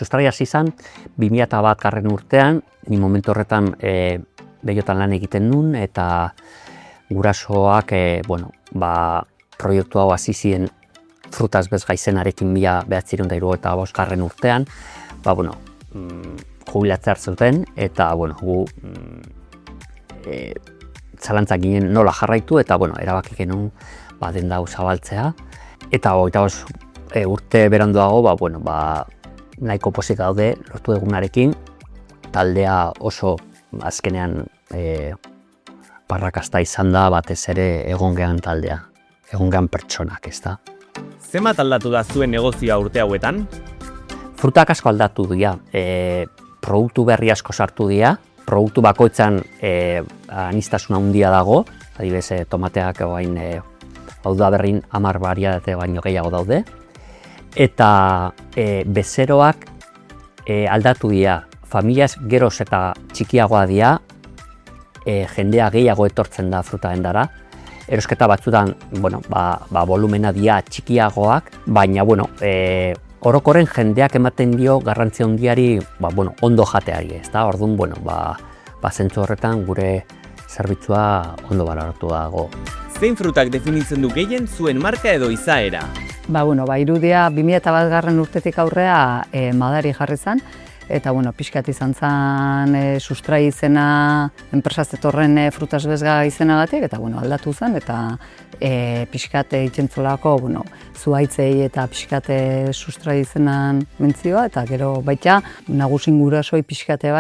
sustraia hasi izan 2001 urtean, ni momentu horretan Bellotan lan egiten nun, eta gurasoak proiektu hau hasi ziren Frutas Bezga izenarekin 1975 urtean, jubilatzea zuten, eta gu zalantzak ginen nola jarraitu, eta erabaki genuen denda hau zabaltzea. Eta urte beranduago, nahiko pozik gaude lortu egunarekin, taldea oso azkenean parrakasta izan da, batez ere egongean taldea, egongean pertsonak, ezta. Zenbat aldatu da zuen negozioa urte hauetan? Frutak asko aldatu dira, produktu berri asko sartu dira, produktu bakoitzan aniztasuna handia dago, adibidez tomateak orain da berrin 10 bariate baino gehiago daude, eta bezeroak aldatu dira, familiaz geroz eta txikiagoa dira, jendea gehiago etortzen da fruta dendara. Erosketa batzutan, volumena dira txikiagoak, baina, orokorren jendeak ematen dio garrantzia handiari, ondo jateari, ezta? Orduan, zentzu horretan gure zerbitzua ondo baloratu dago. Zein frutak definitzen du gehien zuen marka edo izaera? Irudia 2001 urtetik aurrea Madari jarri zen, eta pixkat izan zen sustrai izena enpresa zetorren Frutas Bezga izenagatik, eta aldatu zen, eta pixkat itzentzolako zuhaitzei eta pixkat sustrai izenan mentzioa, eta gero baita nagusin gurasoi pixkate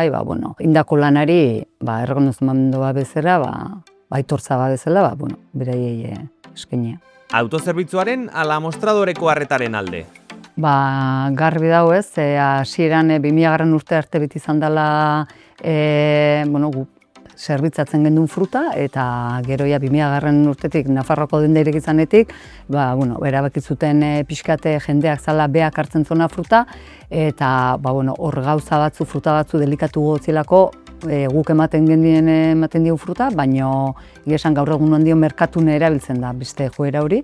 indako lanari errekonozimendua bezala, aitortza bezala, beraiei eskainia. Autozerbitzuaren ala mostradoreko arretaren alde? Garbi dago ez, hasieran 2000 urte arte beti izan dela gu zerbitzatzen gendun fruta, eta gero 2000 urtetik Nafarroako dendairik izanetik, erabaki zuten pixkate jendeak zala beak hartzen zona fruta, eta hor gauza batzu, fruta batzu delikatu gotzelako guk ematen dion fruta, baina esan gaur egun handio merkatune erabiltzen da beste joera hori.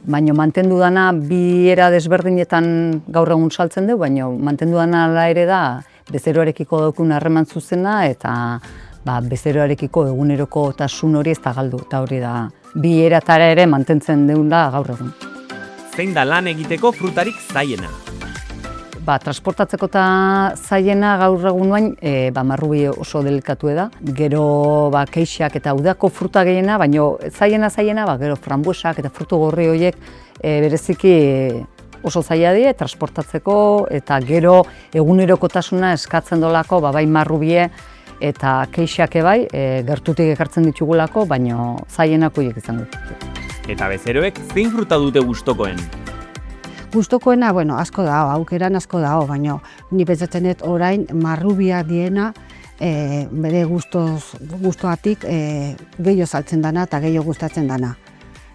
Baina mantendu dana bi era desberdinetan gaur egun saltzen du, baina mantendu dana ala ere da bezeroarekiko daukun harreman zuzena, eta bezeroarekiko eguneroko tasun hori ez da galdu, eta hori da bi eratara ere mantentzen deula gaur egun. Zein da lan egiteko frutarik zailena? Transportatzeko eta zailena gaur egunoan marrubi oso delikatu da. Gero keixak eta udako fruta gehiena, baina zailena, gero frambuesak eta frutu gorri horiek bereziki oso zaila die transportatzeko, eta gero egunerokotasuna eskatzen dolako bai marrubie eta keixak bai gertutik ekartzen ditugulako, baina zailenak horiek izango dut. Eta bezeroek zein fruta dute gustokoen? Gustokoena, asko dago, aukeran asko dago, baina ni pentsatzen dut orain marrubia diena bere gustoatik gehiago saltzen dana eta gehiago gustatzen dana.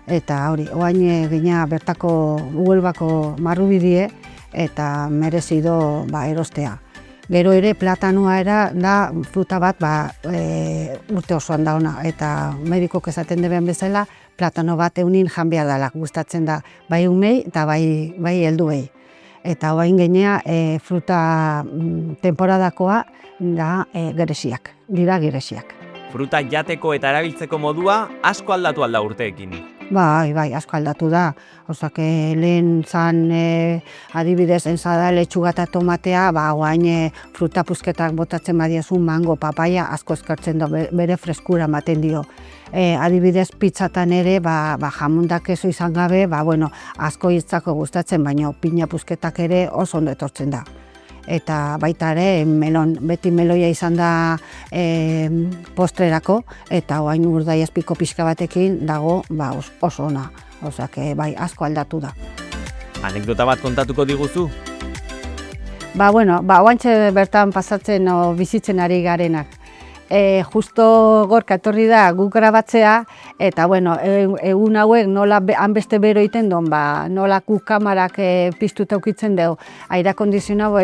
Eta hori, orain gina bertako Huelvako marrubi die eta merezi do erostea. Gero ere platanoa da fruta bat urte osoan da ona, eta medikok esaten deben bezala platano bat eunin jan behar dela, gustatzen da bai umei eta bai helduei. Eta orain gainea fruta temporadakoa da geresiak, dira geresiak. Fruta jateko eta erabiltzeko modua asko aldatu alda urteekin. Bai, asko aldatu da. Lehen zan adibidez ensada letxuga eta tomatea, orain fruta puzketak botatzen badiazu mango, papaia, asko eskartzen du, bere freskura ematen dio. Adibidez pizzatan ere, jamundak eso izan gabe, asko hitzako gustatzen, baina pina puzketak ere oso ondo etortzen da. Eta baita ere, beti meloia izan da postrerako, eta orain urdaiazpiko pixka batekin dago oso ona. Asko aldatu da. Anekdota bat kontatuko diguzu? Oantxe bertan pasatzen bizitzen ari garenak. justo gorka etorri da guk grabatzea, eta bueno, egun hauek nola hanbeste bero iten duen, nola guk kamarak piztuta ukitzen dugu, aire kondizionatu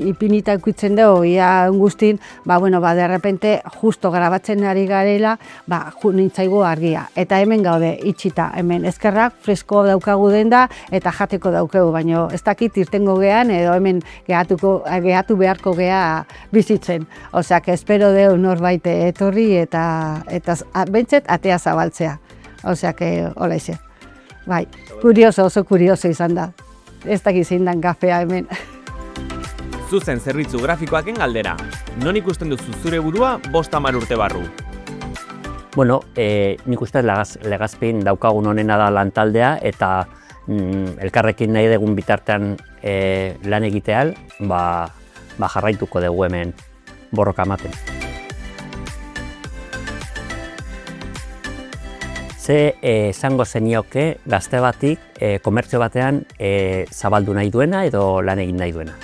ipinita ukitzen dugu, ia guztin, de repente justo grabatzen ari garela, nintzaigu argia. Eta hemen gaude, itxita, hemen ezkerrak fresko daukagu denda eta jateko daukegu, baina ez dakit irtengo gean edo hemen gehatu beharko gea bizitzen. Osea, espero deu norbait etorri eta bentzet atea zabaltzea. Osea, hola ize. Bai, oso kurioso izan da. Ez dakit zein dan kafea hemen. Zuzen zerbitzu grafikoaken galdera. Non ikusten duzu zure burua 50 urte barru? Bueno, nik uste Legazpin daukagun honena da lantaldea eta elkarrekin nahi dugun bitartean lan egiteal, jarraituko dugu hemen borroka ematen. Ze esango zenioke gazte batik komertzio batean zabaldu nahi duena edo lan egin nahi duena?